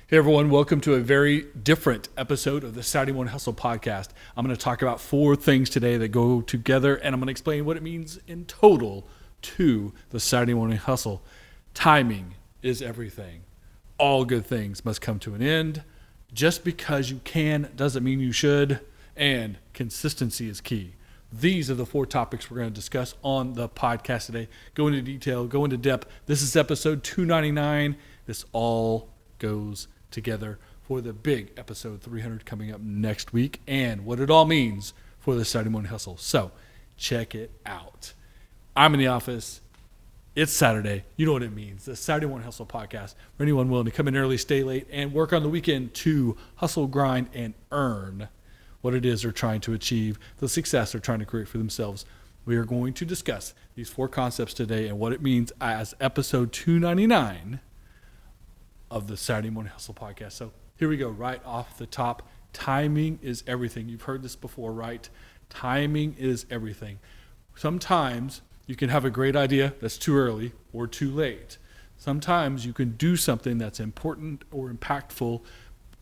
Hey everyone, welcome to a very different episode of the Saturday Morning Hustle podcast. I'm going to talk about 4 things today that go together, and I'm going to explain what it means in total to the Saturday Morning Hustle. Timing is everything. All good things must come to an end. Just because you can doesn't mean you should, and consistency is key. These are the 4 topics we're going to discuss on the podcast today. Go into detail, go into depth. This is episode 299. This all goes together for the big episode 300 coming up next week and what it all means for the Saturday Morning Hustle. So check it out. I'm in the office. It's Saturday. You know what it means. The Saturday Morning Hustle podcast for anyone willing to come in early, stay late, and work on the weekend to hustle, grind, and earn what it is they're trying to achieve, the success they're trying to create for themselves. We are going to discuss these 4 concepts today and what it means as episode 299 of the Saturday Morning Hustle podcast. So here we go, right off the top. Timing is everything. You've heard this before, right? Timing is everything. Sometimes you can have a great idea that's too early or too late. Sometimes you can do something that's important or impactful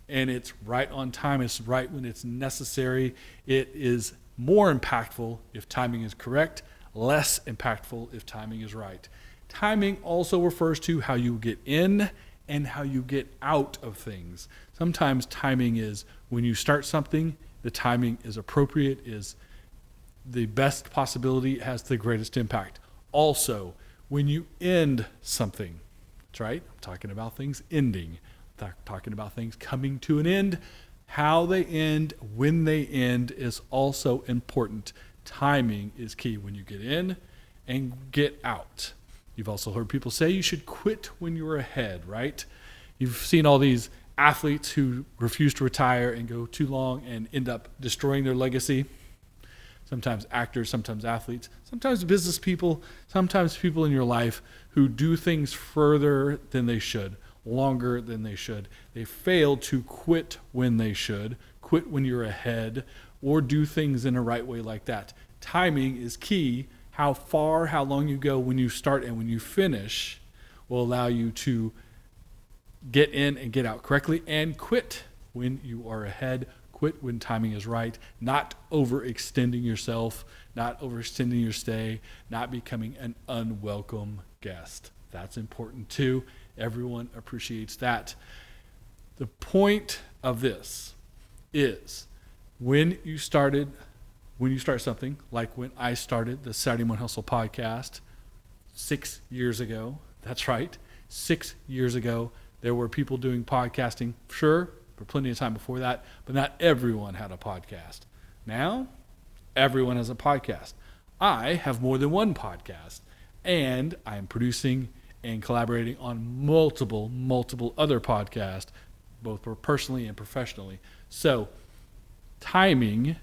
and it's right on time. It's right when it's necessary. It is more impactful if timing is correct, less impactful if timing is right. Timing also refers to how you get in and how you get out of things. Sometimes timing is when you start something, the timing is appropriate, is the best possibility, has the greatest impact. Also, when you end something, that's right, I'm talking about things ending, talking about things coming to an end. How they end, when they end is also important. Timing is key when you get in and get out. You've also heard people say you should quit when you're ahead, right? You've seen all these athletes who refuse to retire and go too long and end up destroying their legacy. Sometimes actors, sometimes athletes, sometimes business people, sometimes people in your life who do things further than they should, longer than they should. They fail to quit when they should, quit when you're ahead, or do things in a right way like that. Timing is key. How far, how long you go when you start and when you finish will allow you to get in and get out correctly and quit when you are ahead, quit when timing is right, not overextending yourself, not overextending your stay, not becoming an unwelcome guest. That's important too. Everyone appreciates that. The point of this is when you start something, like when I started the Saturday Morning Hustle podcast 6 years ago, that's right, 6 years ago, there were people doing podcasting, sure, for plenty of time before that, but not everyone had a podcast. Now, everyone has a podcast. I have more than one podcast, and I'm producing and collaborating on multiple other podcasts, both personally and professionally. So, timing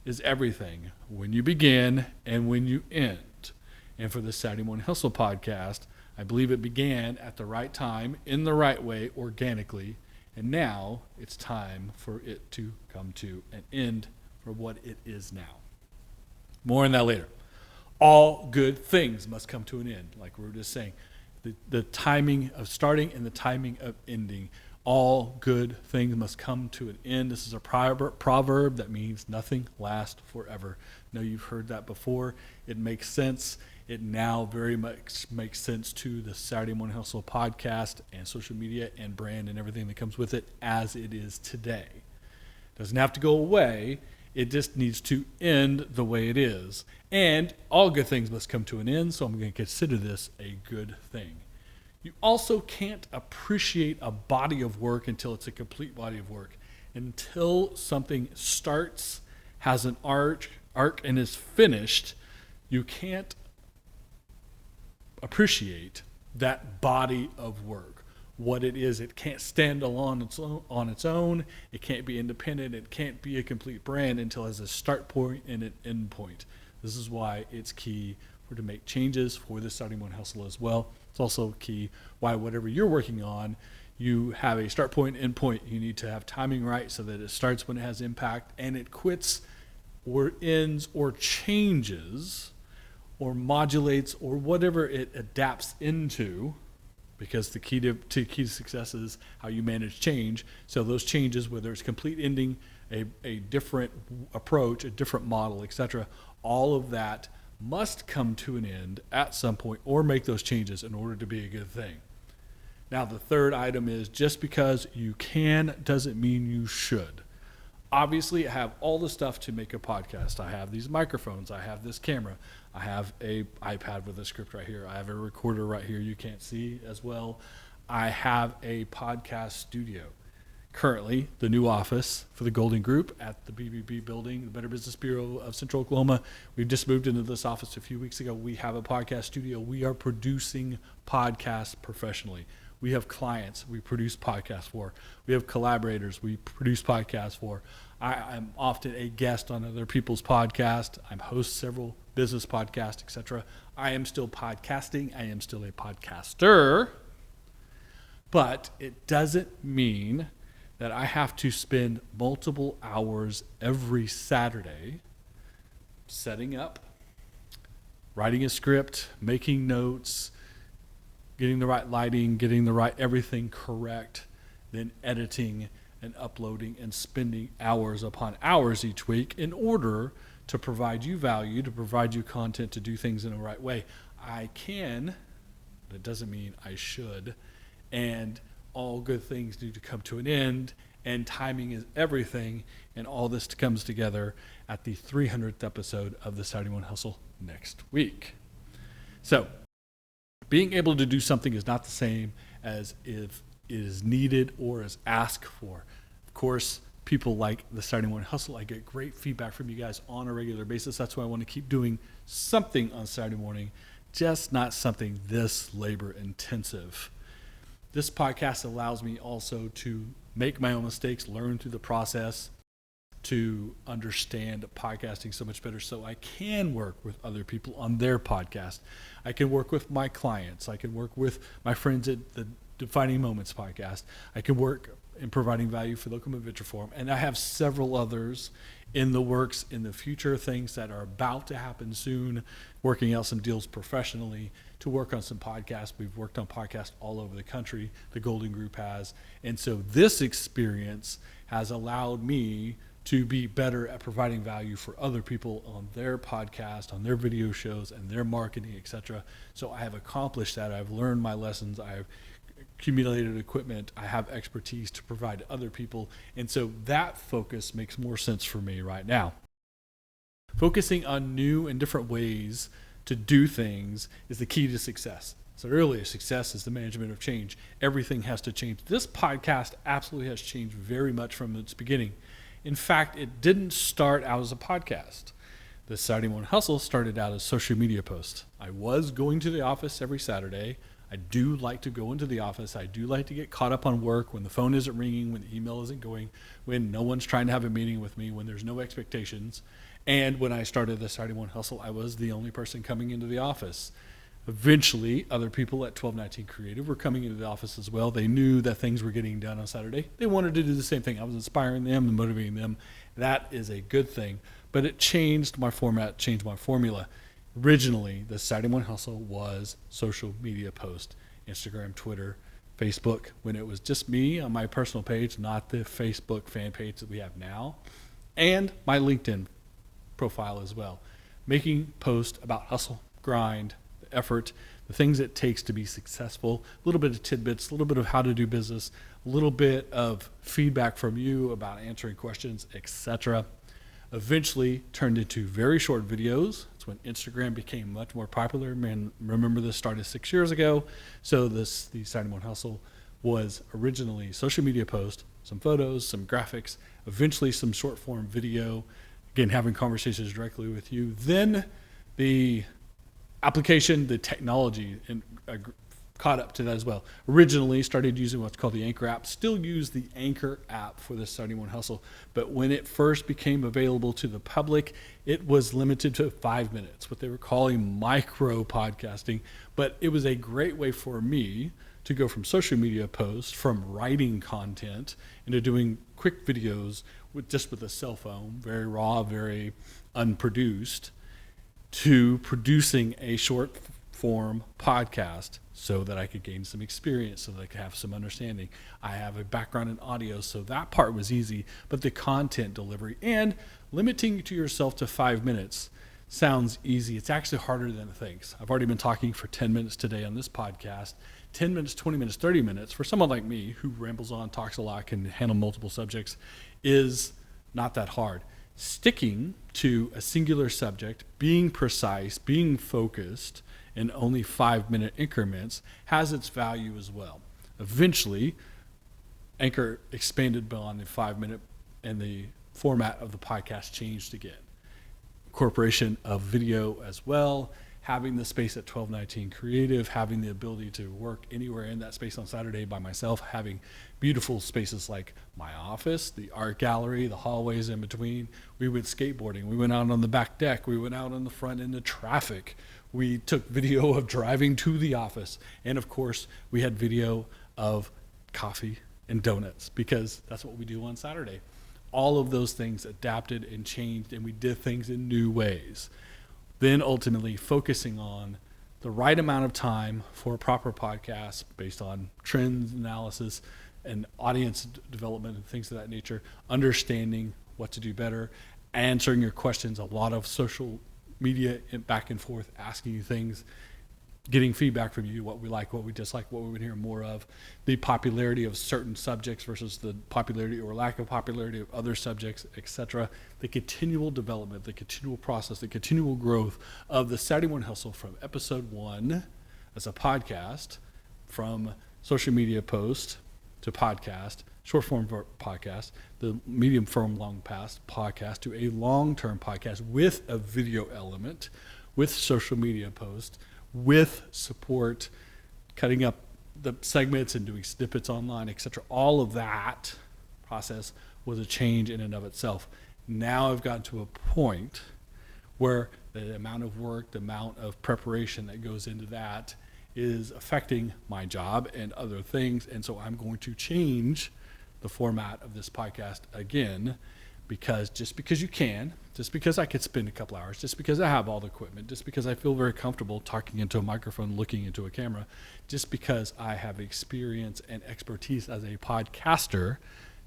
is everything when you begin and when you end. And for the Saturday Morning Hustle podcast, I believe it began at the right time, in the right way, organically, and now it's time for it to come to an end for what it is now. More on that later. All good things must come to an end, like we were just saying. The timing of starting and the timing of ending. All good things must come to an end. This is a proverb that means nothing lasts forever. I know you've heard that before. It makes sense. It now very much makes sense to the Saturday Morning Hustle podcast and social media and brand and everything that comes with it as it is today. It doesn't have to go away. It just needs to end the way it is. And all good things must come to an end, so I'm going to consider this a good thing. You also can't appreciate a body of work until it's a complete body of work. Until something starts, has an arc and is finished, you can't appreciate that body of work. What it is, it can't stand alone on its own. It can't be independent. It can't be a complete brand until it has a start point and an end point. This is why it's key to make changes for the Saturday Morning Hustle as well. It's also key why whatever you're working on, you have a start point, end point. You need to have timing right so that it starts when it has impact and it quits or ends or changes or modulates or whatever it adapts into because the key to success is how you manage change. So those changes, whether it's complete ending, a different approach, a different model, etc., all of that must come to an end at some point or make those changes in order to be a good thing. Now, the third item is just because you can doesn't mean you should. Obviously, I have all the stuff to make a podcast. I have these microphones. I have this camera. I have a iPad with a script right here. I have a recorder right here you can't see as well. I have a podcast studio. Currently, the new office for the Golden Group at the BBB building, the Better Business Bureau of Central Oklahoma. We've just moved into this office a few weeks ago. We have a podcast studio. We are producing podcasts professionally. We have clients we produce podcasts for. We have collaborators we produce podcasts for. I'm often a guest on other people's podcasts. I host several business podcasts, etc. I am still podcasting. I am still a podcaster. But it doesn't mean that I have to spend multiple hours every Saturday setting up, writing a script, making notes, getting the right lighting, getting the right everything correct, then editing and uploading and spending hours upon hours each week in order to provide you value, to provide you content, to do things in the right way. I can, but it doesn't mean I should, and all good things need to come to an end, and timing is everything, and all this comes together at the 300th episode of the Saturday Morning Hustle next week. So, being able to do something is not the same as if it is needed or is asked for. Of course, people like the Saturday Morning Hustle. I get great feedback from you guys on a regular basis. That's why I want to keep doing something on Saturday morning, just not something this labor intensive. This podcast allows me also to make my own mistakes, learn through the process, to understand podcasting so much better so I can work with other people on their podcast. I can work with my clients. I can work with my friends at the Defining Moments podcast. I can work in providing value for the Oklahoma Adventure Forum. And I have several others in the works in the future, things that are about to happen soon, working out some deals professionally to work on some podcasts. We've worked on podcasts all over the country. The Golden Group has. And so this experience has allowed me to be better at providing value for other people on their podcast, on their video shows, and their marketing, etc. So I have accomplished that. I've learned my lessons. I've accumulated equipment. I have expertise to provide to other people. And so that focus makes more sense for me right now. Focusing on new and different ways to do things is the key to success. So earlier, success is the management of change. Everything has to change. This podcast absolutely has changed very much from its beginning. In fact, it didn't start out as a podcast. The Saturday Morning Hustle started out as social media posts. I was going to the office every Saturday. I do like to go into the office. I do like to get caught up on work when the phone isn't ringing, when the email isn't going, when no one's trying to have a meeting with me, when there's no expectations. And when I started the Saturday Morning Hustle, I was the only person coming into the office. Eventually, other people at 1219 Creative were coming into the office as well. They knew that things were getting done on Saturday. They wanted to do the same thing. I was inspiring them and motivating them. That is a good thing. But it changed my format, changed my formula. Originally, the Saturday Morning Hustle was social media post, Instagram, Twitter, Facebook, when it was just me on my personal page, not the Facebook fan page that we have now, and my LinkedIn profile as well. Making posts about hustle, grind, effort, the things it takes to be successful, a little bit of tidbits, a little bit of how to do business, a little bit of feedback from you about answering questions, etc. Eventually turned into very short videos. It's when Instagram became much more popular. Man, remember this started 6 years ago. So the Saturday Morning Hustle was originally social media post, some photos, some graphics, eventually some short form video, again, having conversations directly with you. Then the application, the technology, and caught up to that as well. Originally started using what's called the Anchor app. Still use the Anchor app for the Saturday Morning Hustle. But when it first became available to the public, it was limited to 5 minutes, what they were calling micro podcasting. But it was a great way for me to go from social media posts, from writing content, into doing quick videos with a cell phone, very raw, very unproduced, to producing a short form podcast so that I could gain some experience, so that I could have some understanding. I have a background in audio, so that part was easy, but the content delivery and limiting to yourself to 5 minutes sounds easy. It's actually harder than it thinks. I've already been talking for 10 minutes today on this podcast. 10 minutes, 20 minutes, 30 minutes for someone like me who rambles on, talks a lot, can handle multiple subjects is not that hard. Sticking to a singular subject, being precise, being focused in only 5-minute increments has its value as well. Eventually, Anchor expanded beyond the 5-minute, and the format of the podcast changed again. Incorporation of video as well, having the space at 1219 Creative, having the ability to work anywhere in that space on Saturday by myself, having beautiful spaces like my office, the art gallery, the hallways in between. We went skateboarding. We went out on the back deck. We went out on the front into traffic. We took video of driving to the office. And of course, we had video of coffee and donuts because that's what we do on Saturday. All of those things adapted and changed, and we did things in new ways. Then ultimately focusing on the right amount of time for a proper podcast based on trends analysis and audience development and things of that nature, understanding what to do better, answering your questions, a lot of social media back and forth, asking you things, getting feedback from you, what we like, what we dislike, what we would hear more of, the popularity of certain subjects versus the popularity or lack of popularity of other subjects, etc. The continual development, the continual process, the continual growth of the Saturday Morning Hustle from episode 1 as a podcast, from social media post to podcast, short form podcast, the medium form long past podcast to a long-term podcast with a video element, with social media post, with support, cutting up the segments and doing snippets online, etc. All of that process was a change in and of itself. Now I've gotten to a point where the amount of work, the amount of preparation that goes into that is affecting my job and other things. And so I'm going to change the format of this podcast again, because just because you can, just because I could spend a couple hours, just because I have all the equipment, just because I feel very comfortable talking into a microphone, looking into a camera, just because I have experience and expertise as a podcaster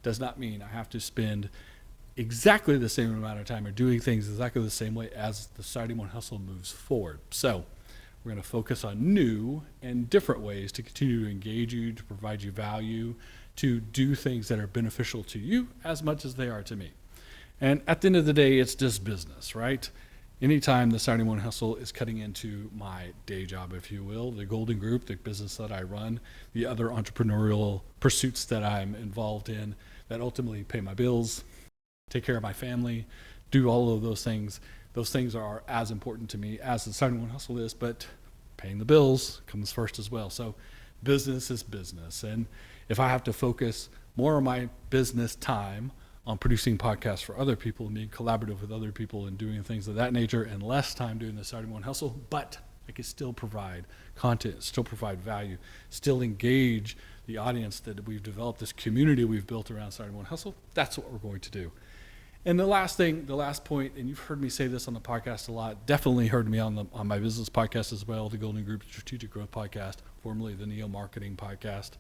does not mean I have to spend exactly the same amount of time or doing things exactly the same way as the Saturday Morning Hustle moves forward. So we're going to focus on new and different ways to continue to engage you, to provide you value, to do things that are beneficial to you as much as they are to me. And at the end of the day, it's just business, right? Anytime the Saturday Morning Hustle is cutting into my day job, if you will, the Golden Group, the business that I run, the other entrepreneurial pursuits that I'm involved in that ultimately pay my bills, take care of my family, do all of those things are as important to me as the Saturday Morning Hustle is, but paying the bills comes first as well. So business is business. And if I have to focus more of my business time on producing podcasts for other people and being collaborative with other people and doing things of that nature and less time doing the Saturday Morning Hustle, but I can still provide content, still provide value, still engage the audience that we've developed, this community we've built around Saturday Morning Hustle, that's what we're going to do. And the last point, and you've heard me say this on the podcast a lot, definitely heard me on my business podcast as well, the Golden Group Strategic Growth Podcast, formerly the Neo Marketing Podcast.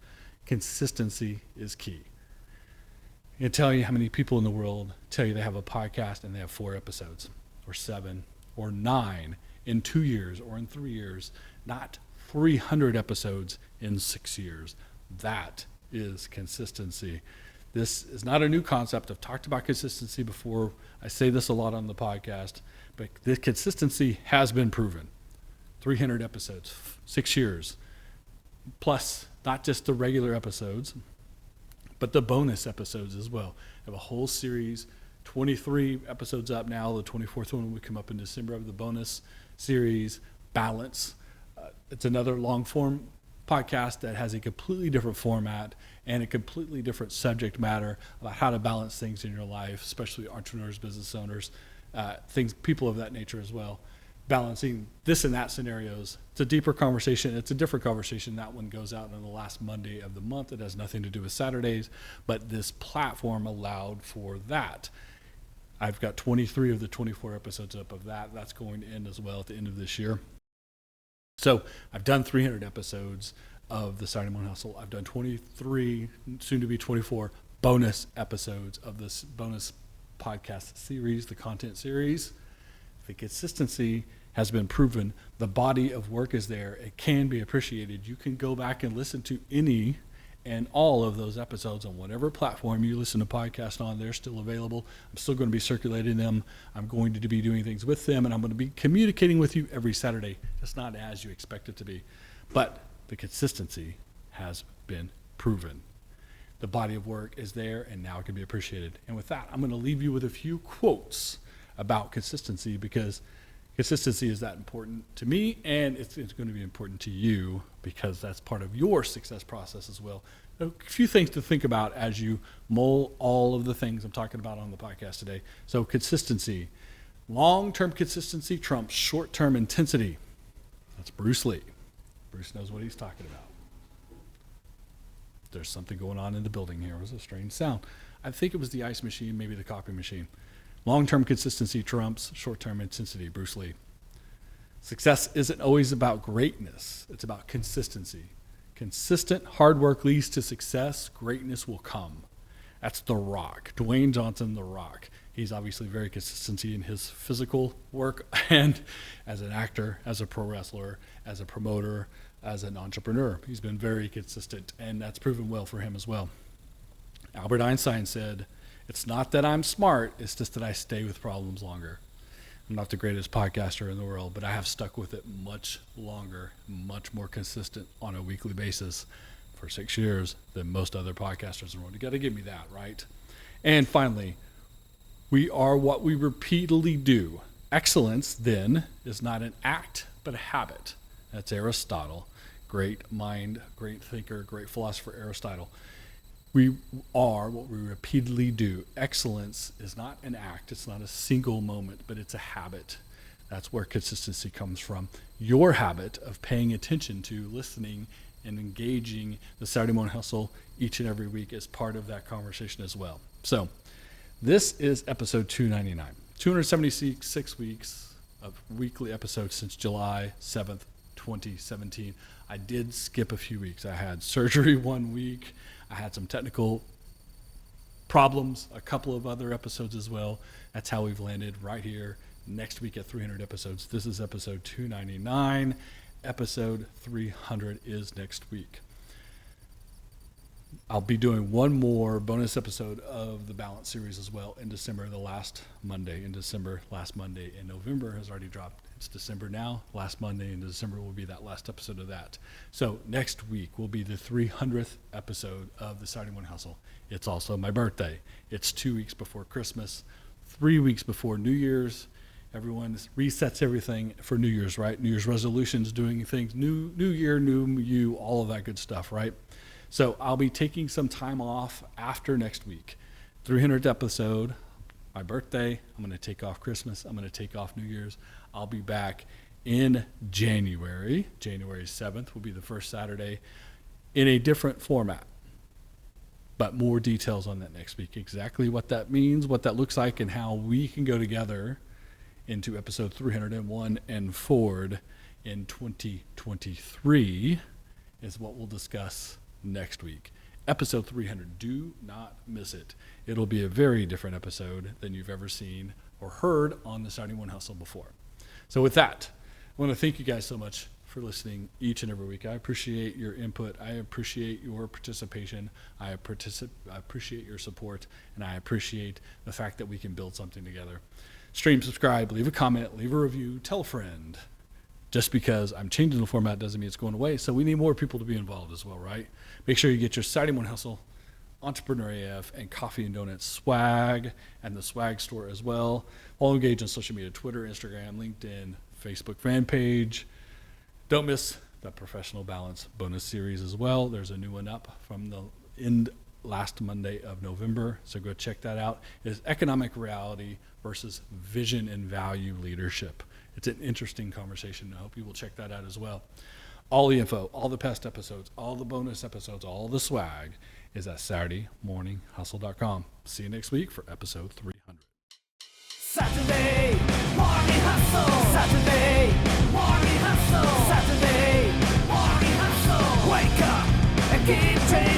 Consistency is key. I can tell you how many people in the world tell you they have a podcast and they have 4 episodes or 7 or 9 in 2 years or in 3 years, not 300 episodes in 6 years. That is consistency. This is not a new concept. I've talked about consistency before. I say this a lot on the podcast, but the consistency has been proven. 300 episodes, 6 years, plus not just the regular episodes, but the bonus episodes as well. I have a whole series, 23 episodes up now. The 24th one will come up in December of the bonus series, Balance. It's another long form podcast that has a completely different format and a completely different subject matter about how to balance things in your life, especially entrepreneurs, business owners, people of that nature as well. Balancing this and that scenarios. It's a deeper conversation. It's a different conversation. That one goes out on the last Monday of the month. It has nothing to do with Saturdays, but this platform allowed for that. I've got 23 of the 24 episodes up of that. That's going to end as well at the end of this year. So I've done 300 episodes of the Saturday Morning Hustle. I've done 23, soon to be 24 bonus episodes of this bonus podcast series, the content series. The consistency has been proven. The body of work is there. It can be appreciated. You can go back and listen to any and all of those episodes on whatever platform you listen to podcasts on. They're still available. I'm still going to be circulating them. I'm going to be doing things with them, and I'm going to be communicating with you every Saturday. It's not as you expect it to be, but the consistency has been proven. The body of work is there, and now it can be appreciated. And with that, I'm going to leave you with a few quotes about consistency, because consistency is that important to me, and it's going to be important to you because that's part of your success process as well. A few things to think about as you mull all of the things I'm talking about on the podcast today. So consistency. Long-term consistency trumps short-term intensity. That's Bruce Lee. Bruce knows what he's talking about. There's something going on in the building here. It was a strange sound. I think it was the ice machine, maybe the copy machine. Long-term consistency trumps short-term intensity, Bruce Lee. Success isn't always about greatness. It's about consistency. Consistent hard work leads to success. Greatness will come. That's The Rock, Dwayne Johnson, The Rock. He's obviously very consistent in his physical work and as an actor, as a pro wrestler, as a promoter, as an entrepreneur. He's been very consistent, and that's proven well for him as well. Albert Einstein said, "It's not that I'm smart, it's just that I stay with problems longer." I'm not the greatest podcaster in the world, but I have stuck with it much longer, much more consistent on a weekly basis for 6 years than most other podcasters in the world. You got to give me that, right? And finally, we are what we repeatedly do. Excellence, then, is not an act, but a habit. That's Aristotle. Great mind, great thinker, great philosopher Aristotle. We are what we repeatedly do. Excellence is not an act. It's not a single moment, but it's a habit. That's where consistency comes from. Your habit of paying attention to, listening, and engaging the Saturday Morning Hustle each and every week is part of that conversation as well. So this is episode 299. 276 weeks of weekly episodes since July 7th, 2017. I did skip a few weeks. I had surgery 1 week. I had some technical problems, a couple of other episodes as well. That's how we've landed right here next week at 300 episodes. This is episode 299. Episode 300 is next week. I'll be doing one more bonus episode of the Balance series as well in December, the last Monday in December. Last Monday in November has already dropped. It's December now. Last Monday in December will be that last episode of that. So next week will be the 300th episode of the Saturday Morning Hustle. It's also my birthday. It's 2 weeks before Christmas, 3 weeks before New Year's. Everyone resets everything for New Year's, right? New Year's resolutions, doing things, new year, new you, all of that good stuff, right? So I'll be taking some time off after next week. 300th episode, my birthday. I'm going to take off Christmas. I'm going to take off New Year's. I'll be back in January. January 7th will be the first Saturday in a different format. But more details on that next week. Exactly what that means, what that looks like, and how we can go together into episode 301 and forward in 2023 is what we'll discuss next week. Episode 300. Do not miss it. It'll be a very different episode than you've ever seen or heard on the Saturday Morning Hustle before. So with that, I want to thank you guys so much for listening each and every week. I appreciate your input. I appreciate your participation. I appreciate your support, and I appreciate the fact that we can build something together. Stream, subscribe, leave a comment, leave a review, tell a friend. Just because I'm changing the format doesn't mean it's going away. So we need more people to be involved as well, right? Make sure you get your Saturday Morning Hustle, Entrepreneur AF, and Coffee and Donuts swag and the swag store as well. All engage on social media, Twitter, Instagram, LinkedIn, Facebook fan page. Don't miss the Professional Balance bonus series as well. There's a new one up from the end last Monday of November. So go check that out. It is economic reality versus vision and value leadership. It's an interesting conversation. I hope you will check that out as well. All the info, all the past episodes, all the bonus episodes, all the swag is at SaturdayMorningHustle.com. See you next week for episode 300. Saturday Morning Hustle. Saturday Morning Hustle. Saturday keep dreaming.